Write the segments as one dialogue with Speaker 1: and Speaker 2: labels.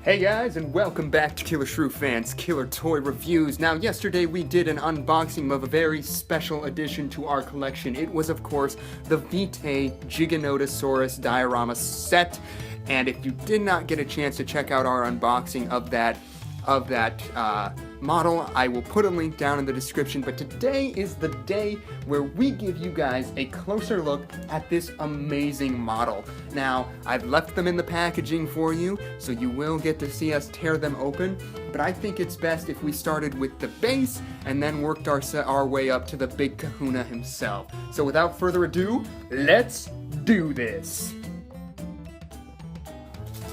Speaker 1: Hey guys, and welcome back to Killer Shrew Fans Killer Toy Reviews. Now, yesterday we did an unboxing of a very special addition to our collection. It was, of course, the Vitae Giganotosaurus diorama set. And if you did not get a chance to check out our unboxing of that model, I will put a link down in the description. But today is the day where we give you guys a closer look at this amazing model. Now, I've left them in the packaging for you, so you will get to see us tear them open, but I think it's best if we started with the base and then worked our way up to the big kahuna himself. So without further ado, let's do this!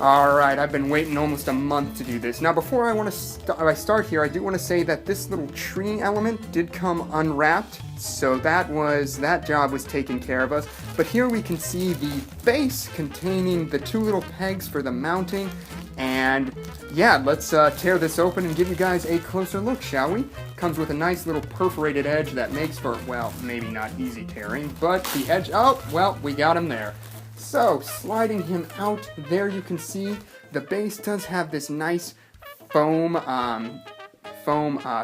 Speaker 1: Alright, I've been waiting almost a month to do this. Now, before I start here, I do want to say that this little tree element did come unwrapped, so that job was taken care of us. But here we can see the base containing the two little pegs for the mounting, and yeah, let's tear this open and give you guys a closer look, shall we? Comes with a nice little perforated edge that makes for, well, maybe not easy tearing, but the edge, oh, well, we got him there. So, sliding him out, there you can see the base does have this nice foam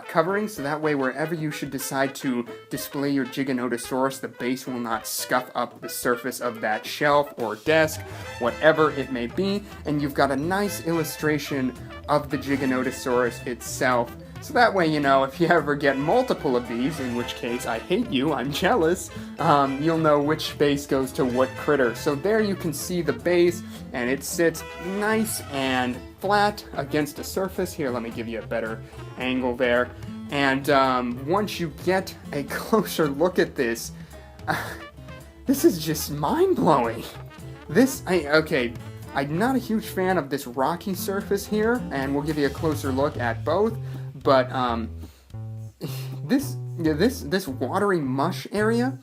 Speaker 1: covering, so that way wherever you should decide to display your Giganotosaurus, the base will not scuff up the surface of that shelf or desk, whatever it may be. And you've got a nice illustration of the Giganotosaurus itself. So that way, you know, if you ever get multiple of these, in which case I hate you, I'm jealous, you'll know which base goes to what critter. So there you can see the base, and it sits nice and flat against a surface. Here, let me give you a better angle there. And once you get a closer look at this, this is just mind-blowing. I'm not a huge fan of this rocky surface here, and we'll give you a closer look at both. But this watery mush area,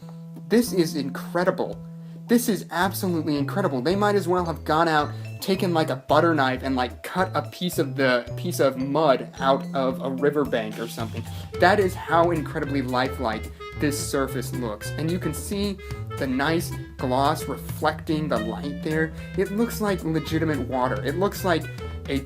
Speaker 1: this is incredible. This is absolutely incredible. They might as well have gone out, taken like a butter knife and like cut a piece of mud out of a riverbank or something. That is how incredibly lifelike this surface looks. And you can see the nice gloss reflecting the light there. It looks like legitimate water. It looks like a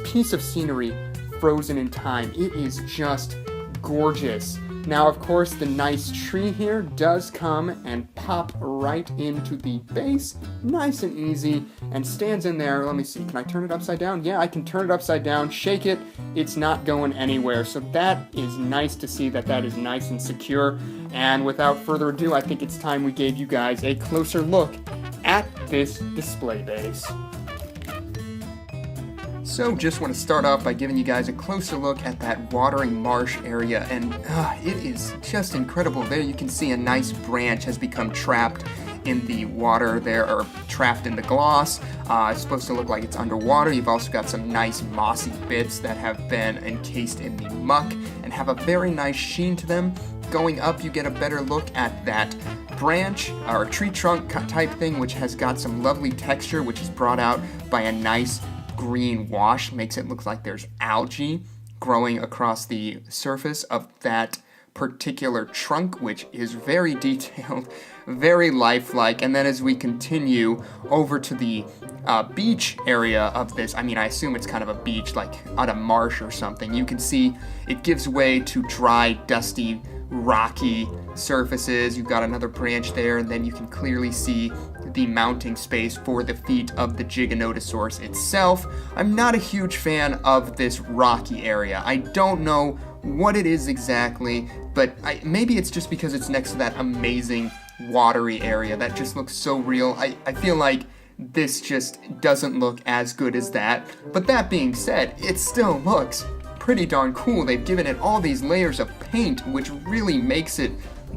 Speaker 1: piece of scenery frozen in time. It is just gorgeous. Now, of course, the nice tree here does come and pop right into the base, nice and easy, and stands in there. Let me see, can I turn it upside down? Yeah, I can turn it upside down, shake it, it's not going anywhere. So that is nice to see that is nice and secure. And without further ado, I think it's time we gave you guys a closer look at this display base. So, just want to start off by giving you guys a closer look at that watering marsh area, and it is just incredible. There you can see a nice branch has become trapped in the water there, or trapped in the gloss. It's supposed to look like it's underwater. You've also got some nice mossy bits that have been encased in the muck and have a very nice sheen to them. Going up, you get a better look at that branch or tree trunk type thing, which has got some lovely texture, which is brought out by a nice green wash. Makes it look like there's algae growing across the surface of that particular trunk, which is very detailed, very lifelike. And then as we continue over to the beach area of this, I mean, I assume it's kind of a beach, like on a marsh or something, you can see it gives way to dry, dusty, rocky surfaces. You've got another branch there, and then you can clearly see the mounting space for the feet of the Giganotosaurus itself. I'm not a huge fan of this rocky area. I don't know what it is exactly, but maybe it's just because it's next to that amazing watery area that just looks so real. I feel like this just doesn't look as good as that. But that being said, it still looks pretty darn cool. They've given it all these layers of paint, which really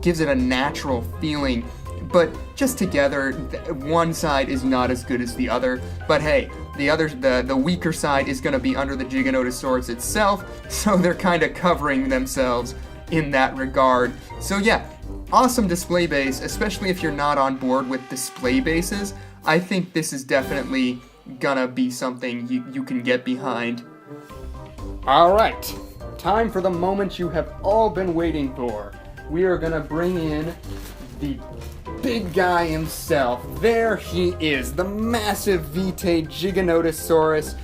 Speaker 1: gives it a natural feeling. But just together, one side is not as good as the other. But hey, the weaker side is going to be under the Giganotosaurus itself, so they're kind of covering themselves in that regard. So yeah, awesome display base, especially if you're not on board with display bases. I think this is definitely gonna be something you can get behind. Alright, time for the moment you have all been waiting for. We are gonna bring in the big guy himself. There he is, the massive Vitae Giganotosaurus.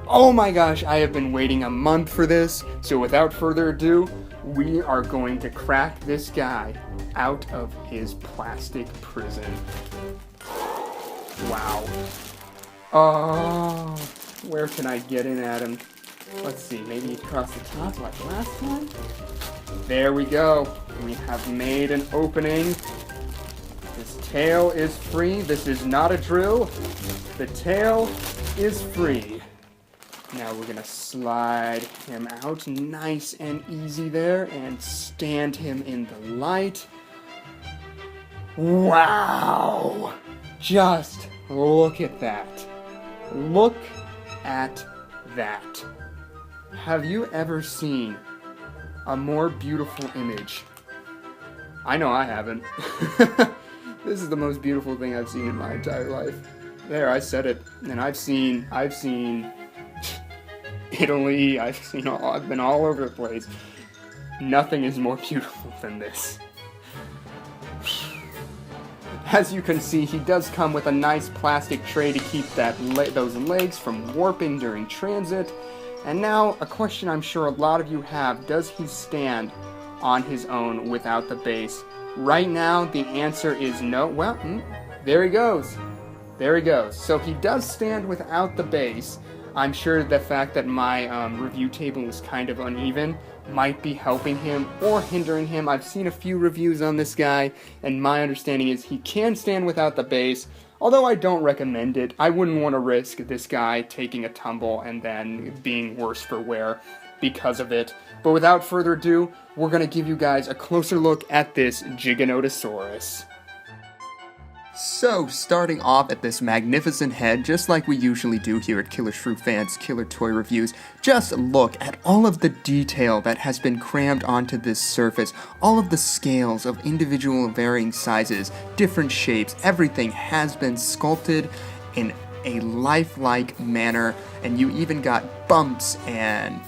Speaker 1: Oh my gosh, I have been waiting a month for this, so without further ado, we are going to crack this guy out of his plastic prison. Wow. Oh, where can I get in at him? Let's see, maybe across the top like last time? There we go. We have made an opening. His tail is free. This is not a drill. The tail is free. Now we're gonna slide him out nice and easy there and stand him in the light. Wow! Just look at that. Look at that. Have you ever seen a more beautiful image? I know I haven't. This is the most beautiful thing I've seen in my entire life. There, I said it. And I've seen Italy, I've been all over the place. Nothing is more beautiful than this. As you can see, he does come with a nice plastic tray to keep those legs from warping during transit. And now, a question I'm sure a lot of you have, does he stand on his own without the base? Right now, the answer is no. Well, there he goes. There he goes. So he does stand without the base. I'm sure the fact that my review table is kind of uneven might be helping him or hindering him. I've seen a few reviews on this guy, and my understanding is he can stand without the base, although I don't recommend it. I wouldn't want to risk this guy taking a tumble and then being worse for wear because of it. But without further ado, we're going to give you guys a closer look at this Giganotosaurus. So, starting off at this magnificent head, just like we usually do here at Killer Shrew Fans Killer Toy Reviews, just look at all of the detail that has been crammed onto this surface, all of the scales of individual varying sizes, different shapes, everything has been sculpted in a lifelike manner, and you even got bumps and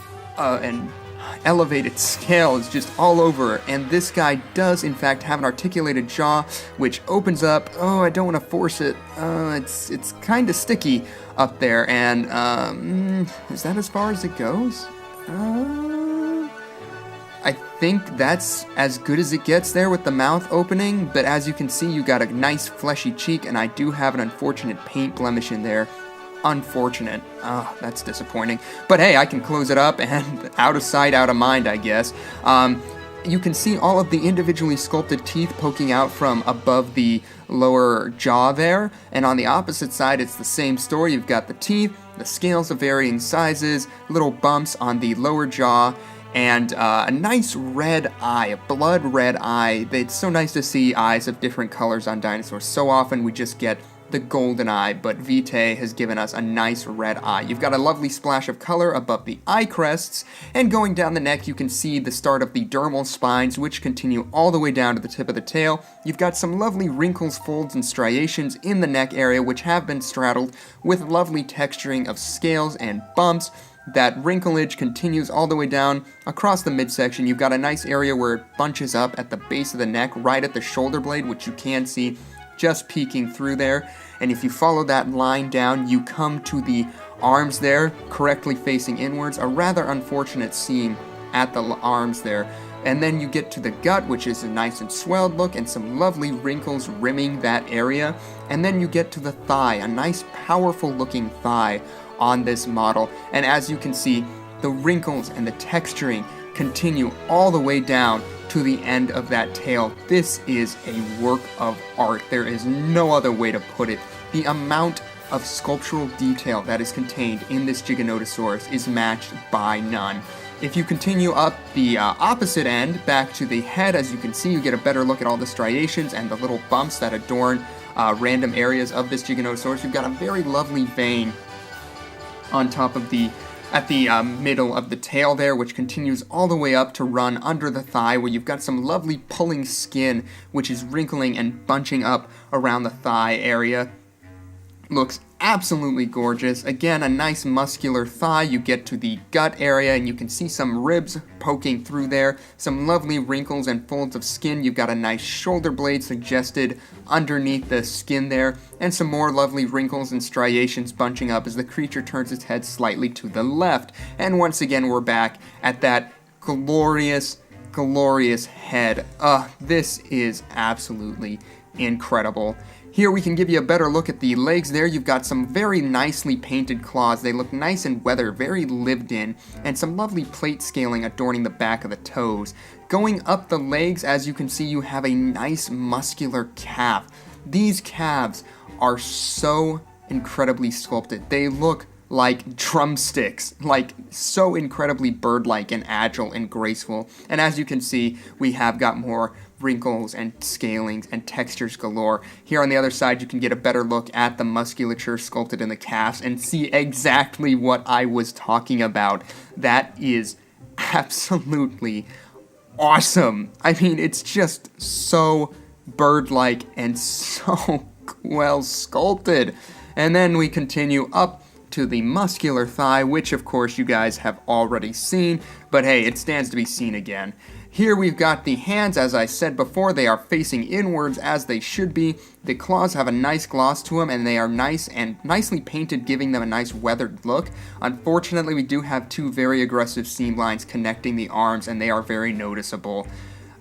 Speaker 1: elevated scales just all over, and this guy does in fact have an articulated jaw which opens up. Oh, I don't want to force it. It's kind of sticky up there, and is that as far as it goes? I think that's as good as it gets there with the mouth opening, but as you can see, you got a nice fleshy cheek, and I do have an unfortunate paint blemish in there. Unfortunate. That's disappointing. But hey, I can close it up and out of sight, out of mind, I guess. You can see all of the individually sculpted teeth poking out from above the lower jaw there. And on the opposite side, it's the same story. You've got the teeth, the scales of varying sizes, little bumps on the lower jaw, and a nice red eye, a blood red eye. It's so nice to see eyes of different colors on dinosaurs. So often we just get the golden eye, but Vitae has given us a nice red eye. You've got a lovely splash of color above the eye crests, and going down the neck you can see the start of the dermal spines, which continue all the way down to the tip of the tail. You've got some lovely wrinkles, folds, and striations in the neck area, which have been straddled with lovely texturing of scales and bumps. That wrinklage continues all the way down across the midsection. You've got a nice area where it bunches up at the base of the neck, right at the shoulder blade, which you can see just peeking through there. And if you follow that line down, you come to the arms there, correctly facing inwards. A rather unfortunate seam at the arms there. and then you get to the gut, which is a nice and swelled look, and some lovely wrinkles rimming that area, and then you get to the thigh, a nice powerful looking thigh on this model, and as you can see, the wrinkles and the texturing continue all the way down to the end of that tail. This is a work of art. There is no other way to put it. The amount of sculptural detail that is contained in this Giganotosaurus is matched by none. If you continue up the opposite end, back to the head, as you can see, you get a better look at all the striations and the little bumps that adorn random areas of this Giganotosaurus. You've got a very lovely vein on top of at the middle of the tail there, which continues all the way up to run under the thigh, where you've got some lovely pulling skin, which is wrinkling and bunching up around the thigh area. Looks absolutely gorgeous. Again, a nice muscular thigh. You get to the gut area and you can see some ribs poking through there, some lovely wrinkles and folds of skin. You've got a nice shoulder blade suggested underneath the skin there, and some more lovely wrinkles and striations bunching up as the creature turns its head slightly to the left. And once again, we're back at that glorious, glorious head. This is absolutely incredible. Here we can give you a better look at the legs there. You've got some very nicely painted claws. They look nice and weathered, very lived in, and some lovely plate scaling adorning the back of the toes. Going up the legs, as you can see, you have a nice muscular calf. These calves are so incredibly sculpted. They look like drumsticks, like so incredibly bird-like and agile and graceful. And as you can see, we have got more wrinkles and scalings and textures galore. Here on the other side, you can get a better look at the musculature sculpted in the calves and see exactly what I was talking about. That is absolutely awesome. I mean, it's just so bird-like and so well sculpted. And then we continue up to the muscular thigh, which of course you guys have already seen, but hey, it stands to be seen again. Here we've got the hands. As I said before, they are facing inwards as they should be. The claws have a nice gloss to them, and they are nice and nicely painted, giving them a nice weathered look. Unfortunately, we do have two very aggressive seam lines connecting the arms, and they are very noticeable.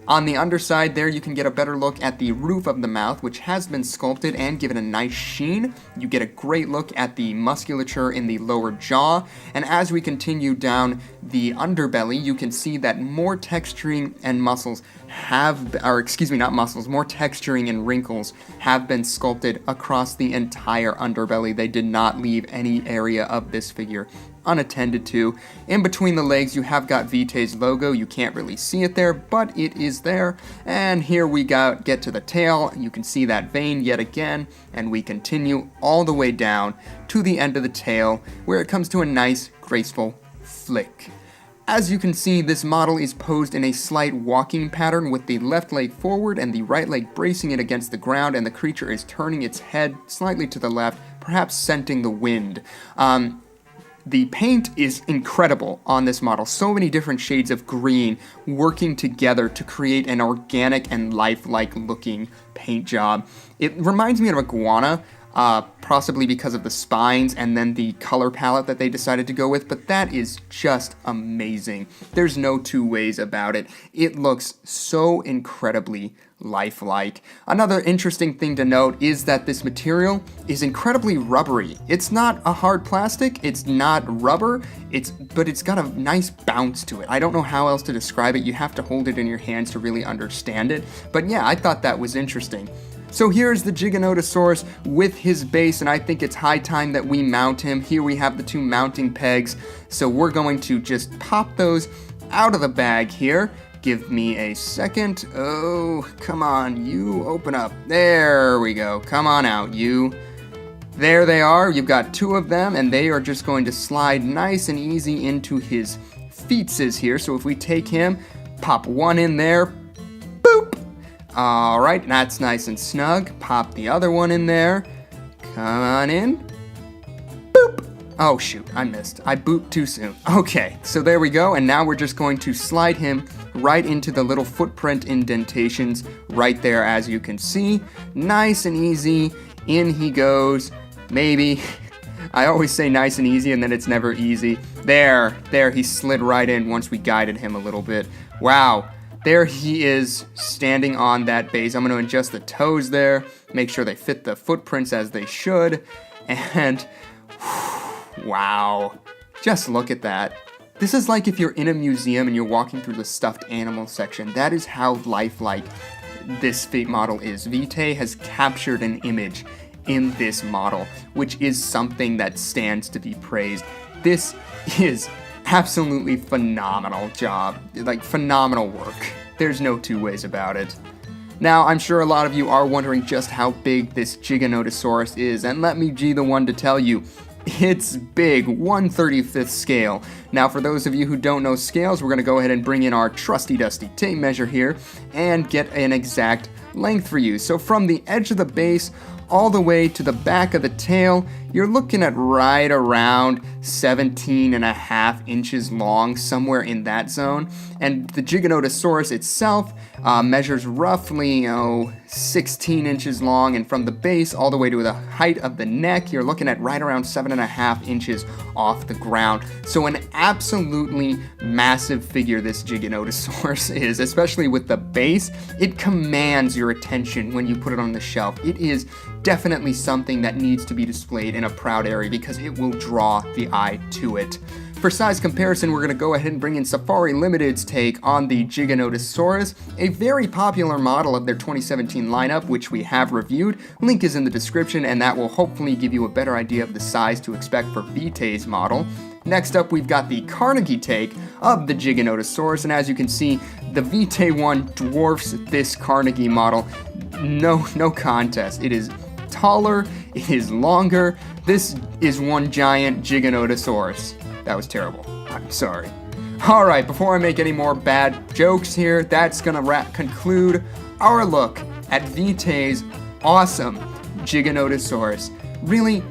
Speaker 1: On the underside there, you can get a better look at the roof of the mouth, which has been sculpted and given a nice sheen. You get a great look at the musculature in the lower jaw, and as we continue down the underbelly, you can see that more texturing and more texturing and wrinkles have been sculpted across the entire underbelly. They did not leave any area of this figure unattended to. In between the legs, you have got Vitae's logo. You can't really see it there, but it is there. And here we get to the tail. You can see that vein yet again, and we continue all the way down to the end of the tail, where it comes to a nice, graceful flick. As you can see, this model is posed in a slight walking pattern with the left leg forward and the right leg bracing it against the ground, and the creature is turning its head slightly to the left, perhaps scenting the wind. The paint is incredible on this model. So many different shades of green working together to create an organic and lifelike looking paint job. It reminds me of iguana, possibly because of the spines and then the color palette that they decided to go with, but that is just amazing. There's no two ways about it. It looks so incredibly lifelike. Another interesting thing to note is that this material is incredibly rubbery. It's not a hard plastic, it's not rubber, but it's got a nice bounce to it. I don't know how else to describe it. You have to hold it in your hands to really understand it. But yeah, I thought that was interesting. So here's the Giganotosaurus with his base, and I think it's high time that we mount him. Here we have the two mounting pegs, so we're going to just pop those out of the bag here. Give me a second. Oh, come on, you open up. There we go. Come on out, you. There they are. You've got two of them, and they are just going to slide nice and easy into his feetses here. So if we take him, pop one in there, boop. All right, that's nice and snug. Pop the other one in there. Come on in. Boop. Oh, shoot, I missed. I booped too soon. Okay, so there we go, and now we're just going to slide him right into the little footprint indentations right there, as you can see. Nice and easy. In he goes. Maybe. I always say nice and easy, and then it's never easy. There, he slid right in once we guided him a little bit. Wow. there he is standing on that base. I'm going to adjust the toes there, make sure they fit the footprints as they should, and wow, just look at that. This is like if you're in a museum and you're walking through the stuffed animal section. That is how lifelike this Fate model is. Vitae has captured an image in this model, which is something that stands to be praised. This is absolutely phenomenal job, like phenomenal work. There's no two ways about it. Now, I'm sure a lot of you are wondering just how big this Giganotosaurus is, and let me be the one to tell you, it's big, 1/35th scale. Now, for those of you who don't know scales, we're going to go ahead and bring in our trusty dusty tape measure here and get an exact length for you. So from the edge of the base all the way to the back of the tail, you're looking at right around 17.5 inches long, somewhere in that zone. And the Giganotosaurus itself measures roughly 16 inches long, and from the base all the way to the height of the neck, you're looking at right around 7.5 inches off the ground. So an absolutely massive figure this Giganotosaurus is, especially with the base. It commands your attention when you put it on the shelf. It is definitely something that needs to be displayed in a proud area because it will draw the eye to it. For size comparison, we're going to go ahead and bring in Safari Limited's take on the Giganotosaurus, a very popular model of their 2017 lineup, which we have reviewed. Link is in the description, and that will hopefully give you a better idea of the size to expect for Vitae's model. Next up, we've got the Carnegie take of the Giganotosaurus, and as you can see, the Vitae one dwarfs this Carnegie model. No contest. It is taller, it is longer. This is one giant Giganotosaurus. That was terrible. I'm sorry. Alright, before I make any more bad jokes here, that's gonna conclude our look at Vitae's awesome Giganotosaurus. Really,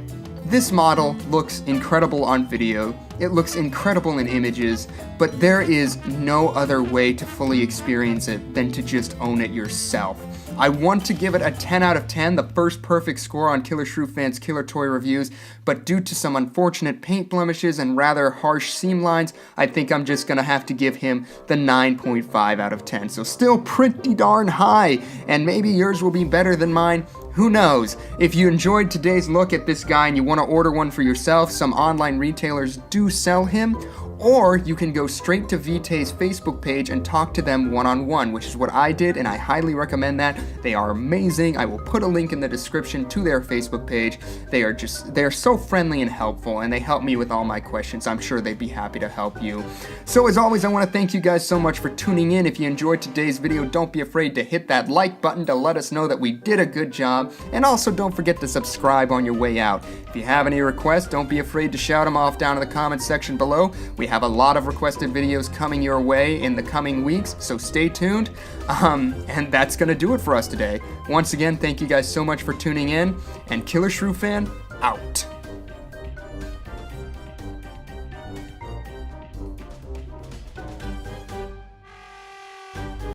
Speaker 1: this model looks incredible on video. It looks incredible in images, but there is no other way to fully experience it than to just own it yourself. I want to give it a 10 out of 10, the first perfect score on Killer Shrew Fans' Killer Toy Reviews, but due to some unfortunate paint blemishes and rather harsh seam lines, I think I'm just gonna have to give him the 9.5 out of 10. So still pretty darn high, and maybe yours will be better than mine. Who knows? If you enjoyed today's look at this guy and you want to order one for yourself, some online retailers do sell him, or you can go straight to Vitae's Facebook page and talk to them one-on-one, which is what I did, and I highly recommend that. They are amazing. I will put a link in the description to their Facebook page. They're so friendly and helpful, and they help me with all my questions. I'm sure they'd be happy to help you. So as always, I want to thank you guys so much for tuning in. If you enjoyed today's video, don't be afraid to hit that like button to let us know that we did a good job, and also don't forget to subscribe on your way out. If you have any requests, don't be afraid to shout them off down in the comments section below. We have a lot of requested videos coming your way in the coming weeks, so stay tuned. And that's gonna do it for us today. Once again, thank you guys so much for tuning in, and Killer Shrew Fan, out.